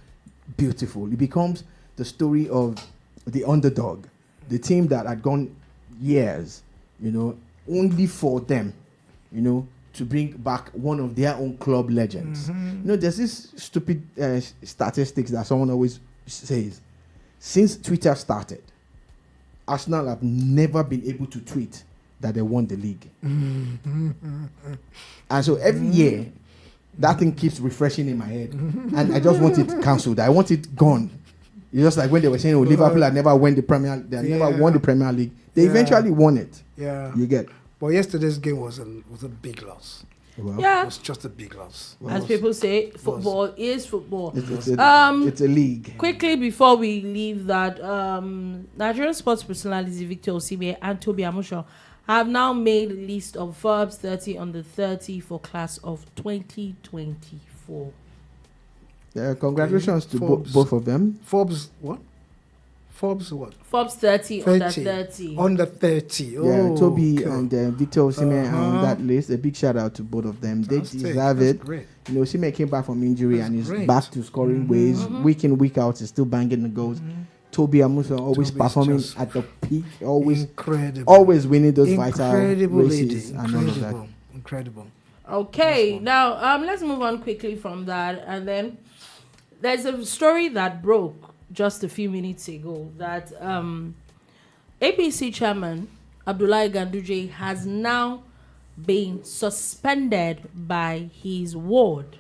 beautiful. It becomes the story of the underdog, the team that had gone years, only for them, to bring back one of their own club legends. There's this stupid statistics that someone always says. Since Twitter started, Arsenal have never been able to tweet that they won the league. And so every year, that thing keeps refreshing in my head. And I just want it cancelled. I want it gone. It's just like when they were saying, Liverpool had never won the Premier League. They eventually won it. Yeah. You get. But yesterday's game was a big loss. Well, It was just a big loss. As people say, football is football. It's a league. Quickly before we leave that, Nigerian sports personalities Victor Osimhen and Toby Amusho have now made a list of Forbes 30 under 30 for class of 2024. Congratulations to both of them. Forbes what? Forbes what? Forbes 30 under 30. Under 30. Yeah, Toby okay. and Victor Osimhen are on that list. A big shout out to both of them. They deserve it. Great. Osimhen came back from injury and is great. back to scoring ways. Week in, week out, is still banging the goals. Toby Amusa always performing at the peak, always winning those vital races and all of that. Incredible. Okay, now let's move on quickly from that, and then there's a story that broke just a few minutes ago that APC chairman Abdullahi Ganduje has now been suspended by his ward.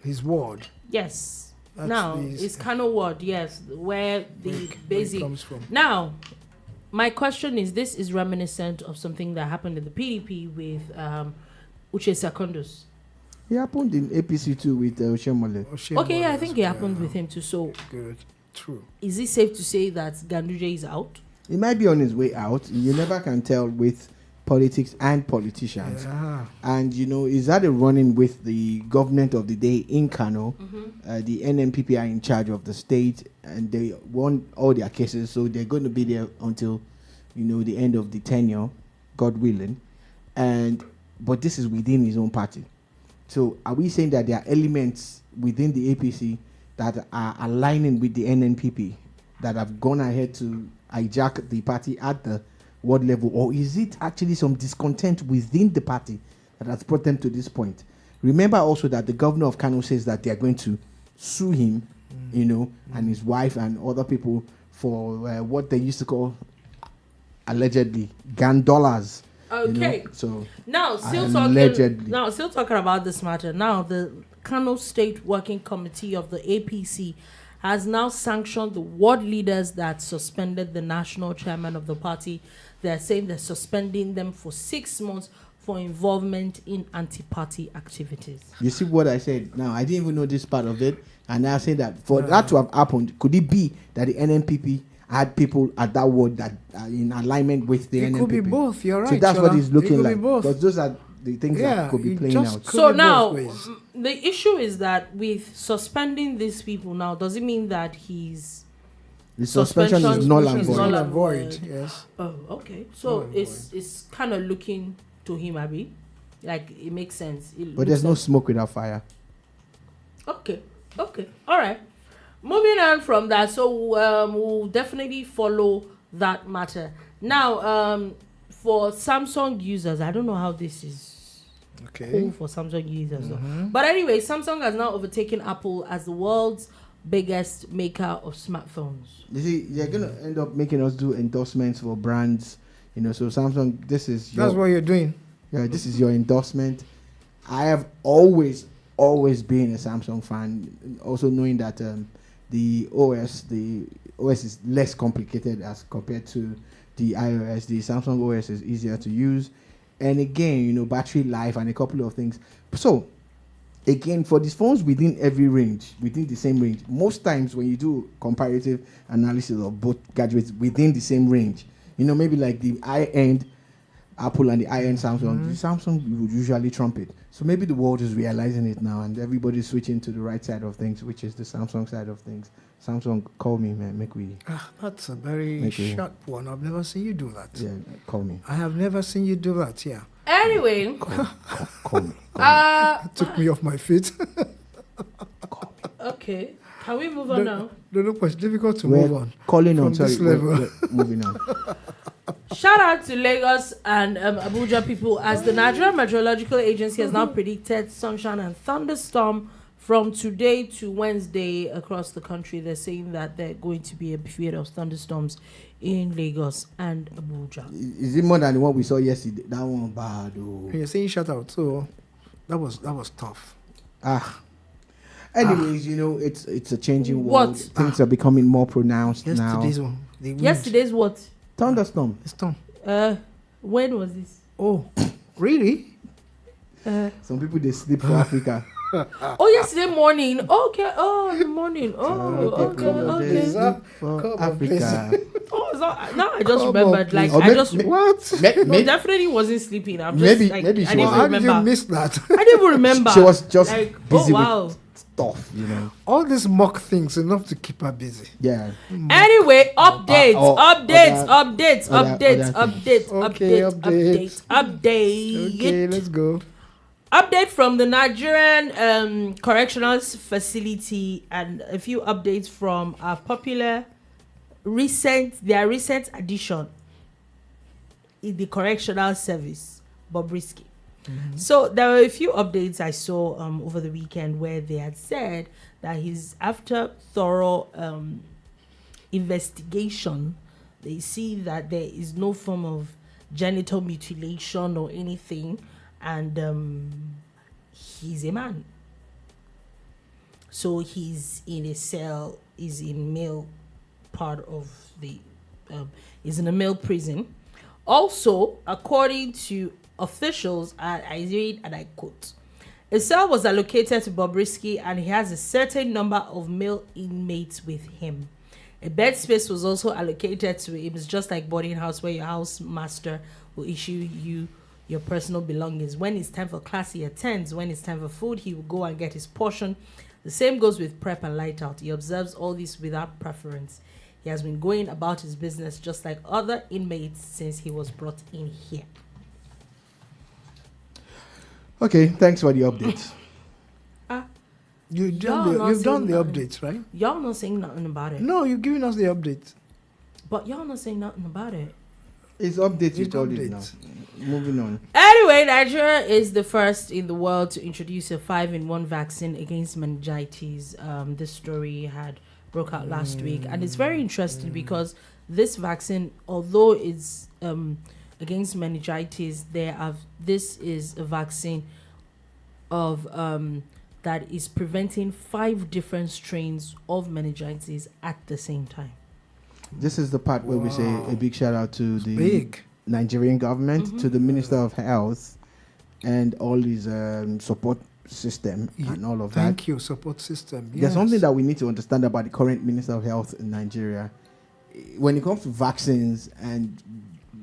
His ward? Yes. That's now, it's Kano ward, yes, where the basic... comes from. Now, my question is, this is reminiscent of something that happened in the PDP with Uche Secondus. It happened in APC too with Ojekunle. Okay, yeah, I think it happened with him too. So, good, true. Is it safe to say that Ganduje is out? He might be on his way out. You never can tell with politics and politicians. Yeah. And he's had a run-in with the government of the day in Kano. The NNPP are in charge of the state, and they won all their cases, so they're going to be there until the end of the tenure, God willing. But this is within his own party. So are we saying that there are elements within the APC that are aligning with the NNPP that have gone ahead to hijack the party at the ward level? Or is it actually some discontent within the party that has brought them to this point? Remember also that the governor of Kano says that they are going to sue him, and his wife and other people for what they used to call, allegedly, gandolas. Okay. So now still talking about this matter. Now the Kano State Working Committee of the APC has now sanctioned the ward leaders that suspended the national chairman of the party. They're saying they're suspending them for 6 months for involvement in anti-party activities. You see what I said? Now, I didn't even know this part of it. And I say that for that to have happened, could it be that the NNPP had people at that ward that are in alignment with the NNPP? It could be both, you're right. So that's what it's looking like. Both. Because those are the things that could be playing out. So now, the issue is that with suspending these people now, does it mean that his suspension is null and void? Yes. Oh, okay. So it's kind of looking to him, Abby. Like, it makes sense. But there's no smoke without fire. Okay. All right. Moving on from that, so we'll definitely follow that matter. Now, for Samsung users, I don't know how this is cool for Samsung users. But anyway, Samsung has now overtaken Apple as the world's biggest maker of smartphones. You see, they're going to end up making us do endorsements for brands. So Samsung, that's what you're doing. Yeah, this is your endorsement. I have always been a Samsung fan, also knowing that the OS is less complicated as compared to the iOS. The Samsung OS is easier to use, and again, battery life and a couple of things. So again, for these phones within the same range, most times when you do comparative analysis of both gadgets within the same range, maybe like the high-end Apple and the high-end Samsung, the Samsung would usually trump it. So maybe the world is realizing it now, and everybody's switching to the right side of things, which is the Samsung side of things. Samsung, call me, man. That's a very sharp one. I've never seen you do that. Yeah, call me. I have never seen you do that. Yeah. Anyway, Call me. It took me off my feet. okay. Can we move on now? Dolupo, it's difficult to move on. Calling from on, sorry. this level. We're moving on. Shout out to Lagos and Abuja people, as the Nigerian Meteorological Agency has now predicted sunshine and thunderstorm from today to Wednesday across the country. They're saying that they're going to be a period of thunderstorms in Lagos and Abuja. Is it more than what we saw yesterday? That one bad. Oh. You're saying shout out, so that was tough. Anyways, it's a changing world. What? Things are becoming more pronounced Yesterday's now. one. The wind. Yesterday's what? Thunderstorm. The storm. When was this? Oh, really? Some people they sleep for Africa. Yesterday morning. Okay. Oh, in the morning. Okay. For Africa. Now I just remembered. Like Or I just What? no, definitely wasn't sleeping. I'm just Maybe like, she I didn't was. How even did you remember. miss that? I didn't even remember. She was just like, busy wow. with stuff, All these mock things enough to keep her busy. Yeah. Anyway, updates. Okay, let's go. Update from the Nigerian correctional facility, and a few updates from our popular recent addition in the correctional service, Bobrisky. So there were a few updates I saw over the weekend where they had said that after thorough investigation, they see that there is no form of genital mutilation or anything, and he's a man. So he's in a cell, is in male part of the, is in a male prison. Also, according to officials, I read and I quote, a cell was allocated to Bobrisky and he has a certain number of male inmates with him. A bed space was also allocated to him. It's just like boarding house where your house master will issue you your personal belongings. When it's time for class, he attends. When it's time for food, he will go and get his portion. The same goes with prep and light out. He observes all this without preference. He has been going about his business just like other inmates since he was brought in here. Okay, thanks for the update. You've done the updates, right? Y'all not saying nothing about it. No, you're giving us the updates. But y'all not saying nothing about it. It's updates. You It's told it now. updates. Moving on. Anyway, Nigeria is the first in the world to introduce a 5-in-1 vaccine against meningitis. This story had broke out last week, and it's very interesting because this vaccine, although it's against meningitis, this is a vaccine of that is preventing 5 different strains of meningitis at the same time. This is the part where we say a big shout out to the Big. Nigerian government, to the Minister of Health, and all his support system and all of that. Thank you, support system. There's Yes. something that we need to understand about the current Minister of Health in Nigeria. When it comes to vaccines and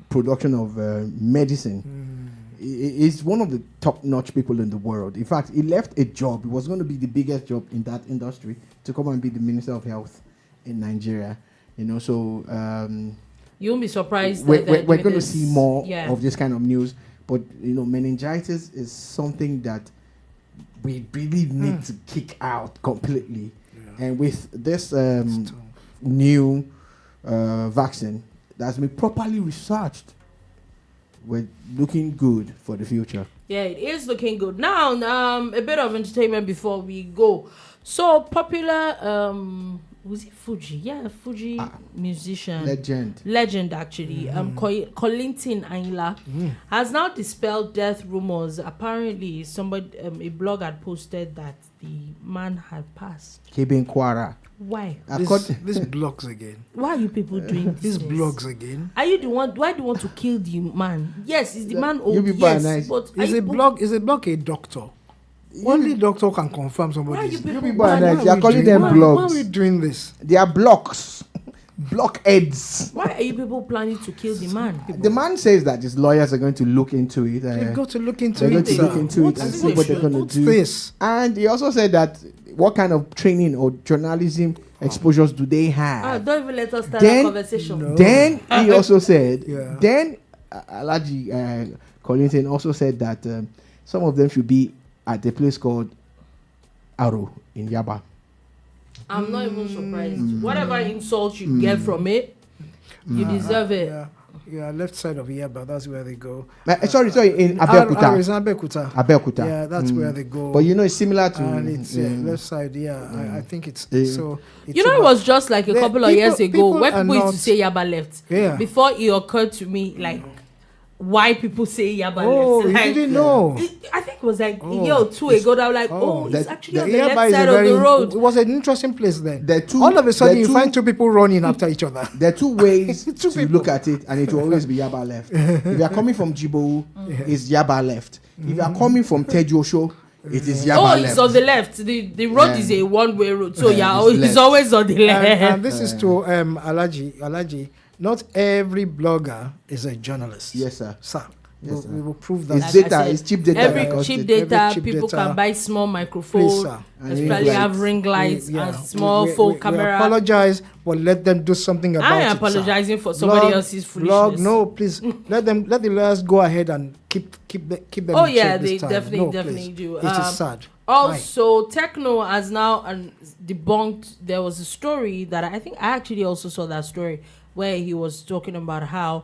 production of medicine, he's one of the top-notch people in the world. In fact, he left a job. It was going to be the biggest job in that industry to come and be the Minister of Health in Nigeria. So You won't be surprised. we're that going to see more Yeah. of this kind of news. But meningitis is something that we really need to kick out completely. Yeah. And with this new vaccine that's been properly researched, we're looking good for the future. Yeah, it is looking good. Now, a bit of entertainment before we go. So popular, was it Fuji? Yeah, Fuji musician. Legend, actually. Kollington Ayinla has now dispelled death rumors. Apparently, a blog had posted that the man had passed. Kibin Kwara. Why? This blogs again. Why are you people doing this? These blogs again. Are you the one? Why do you want to kill the man? Yes, is the man old? You people are Yes, nice. but Is a blog a doctor? Only doctor can confirm Why are somebody. you people? people are why- nice. You are calling them Why are blogs. we doing this? They are blocks. Blockheads. Why are you people planning to kill the man? The man says that his lawyers are going to look into it. You've got to look into They're going it. to sir. look into it I and think see they what they're should. going to What's do. this? And he also said that what kind of training or journalism exposures do they have? Don't even let us start Then- a conversation. No. Then he also said, Yeah. then Alhaji Kollington also said that some of them should be at a place called Aro in Yaba. I'm not even surprised. Whatever insult you get from it, you deserve it. Yeah, left side of Yaba, that's where they go. Sorry, in It's Abeokuta. Abeokuta. Yeah, that's where they go. But you know, it's similar to. And it's left side, I think it's so. It's You know, it about- was just like a The couple of people- years ago people when are people used to not- say Yaba left. Yeah. Before it occurred to me, like, why people say Yaba Oh, left. you Like, didn't know. I think it was like a year or two ago that I was like, it's that- actually on The the Yaba left is a side of very. the road. It was an interesting place then. There are two- All of a sudden, there are you two- find two people running after each other. There are two ways Two to people. look at it, and it will always be Yaba left. If you are coming from Jibo, it's Yaba left. If you are coming from Tejosho, it is Yaba left. It's on the left. The road is a one-way road, so Yeah, it's left. always on the left. And this is to Alaji. Not every blogger is a journalist. Yes, sir. Sir, Yes, sir. we will prove that. It's Like I data. said, It's cheap data. Every that costs cheap it. data, Every cheap people data. can buy small Please, microphones, sir. And especially ring have lights. ring lights Yeah, and small phone we camera. apologize, but let them do something about I it. am sir. apologizing for somebody Blog- else's blog, foolishness. no, please let the lawyers go ahead and keep them. Oh in yeah, check this they time. definitely please. do. It is sad. Also, Tekno has now debunked. There was a story that I think I actually also saw that story where he was talking about how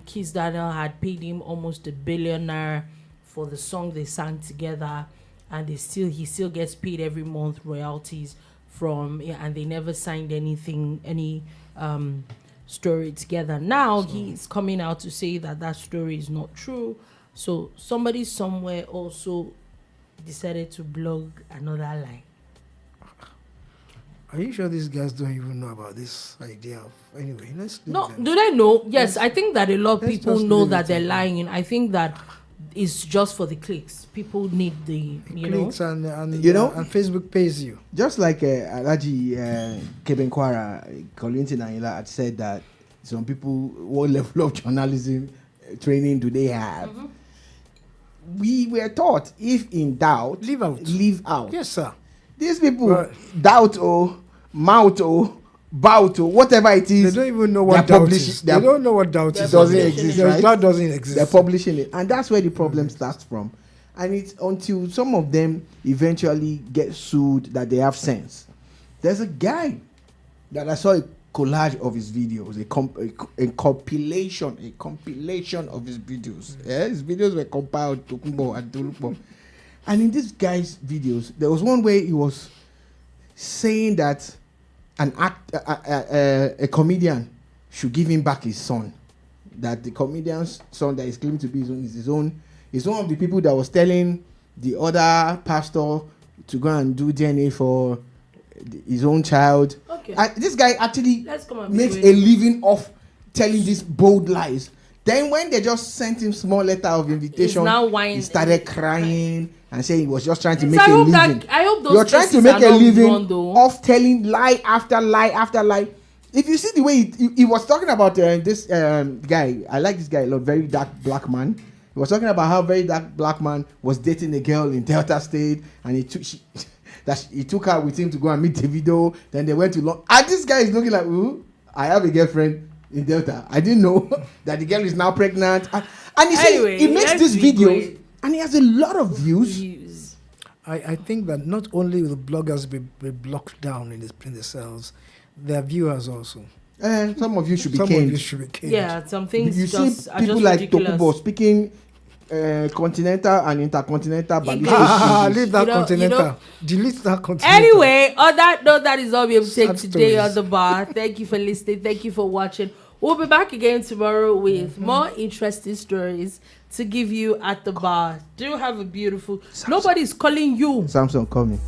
Kiss Daniel had paid him almost $1 billion for the song they sang together, and he still gets paid every month royalties from, and they never signed any story together. Now he's coming out to say that story is not true. So somebody somewhere also decided to blog another lie. Are you sure these guys don't even know about this idea of anyway? Let's leave No, them. do they know? Yes, I think that a lot of Let's people just know leave that it they're alone. lying. I think that it's just for the clicks. People need the Clicks and and Facebook pays you. Just like Alhaji Kebenkwara, Kollington Ayinla had said that some people, what level of journalism training do they have? We were taught, if in doubt, Leave out. Leave out. Yes, sir. These people Right. doubt mouth bout whatever it They is. don't even know they're what doubt publishing- is. They they're- don't know what doubt They're is. doesn't publishing exist, it. right? Doubt doesn't exist. They're publishing it, and that's where the problem starts from. And it's until some of them eventually get sued that they have sense. There's a guy that I saw a collage of his videos, a compilation of his videos. Yeah, his videos were compiled, Tokunbo and Dolupo. And in this guy's videos, there was one where he was saying that a comedian should give him back his son. That the comedian's son that is claimed to be his own is his own. Is one of the people that was telling the other pastor to go and do DNA for his own child. Okay. This guy actually Let's come and makes be a living off telling these bold lies. Then when they just sent him small letter of invitation, now whining. he started crying and saying he was just trying to So make I a hope living. that- I hope those You're trying to cases make are a not living withdrawn, though. of telling lie after lie after lie. If you see the way he was talking about this guy, I like this guy a lot, very dark black man. He was talking about how very dark black man was dating a girl in Delta State, and he took her with him to go and meet Davido. Then they went to London. And this guy is looking like, ooh, I have a girlfriend in Delta. I didn't know that the girl is now pregnant. And he Anyway, says he makes let's these be videos, great. and he has a lot of views. I think that not only will the bloggers be blocked down in the cells, their viewers also. Some of you should be Some of caned. you should be caned. Yeah, some things You just see are people just like ridiculous. Tokunbo speaking continental and intercontinental English. English. Leave that You know- continental. Delete that continental. Anyway, on that note, that is all we have to take Sad today stories. on the bar. Thank you for listening. Thank you for watching. We'll be back again tomorrow with more interesting stories to give you at the bar. Do have a beautiful. Nobody's calling you. Samsung, call me.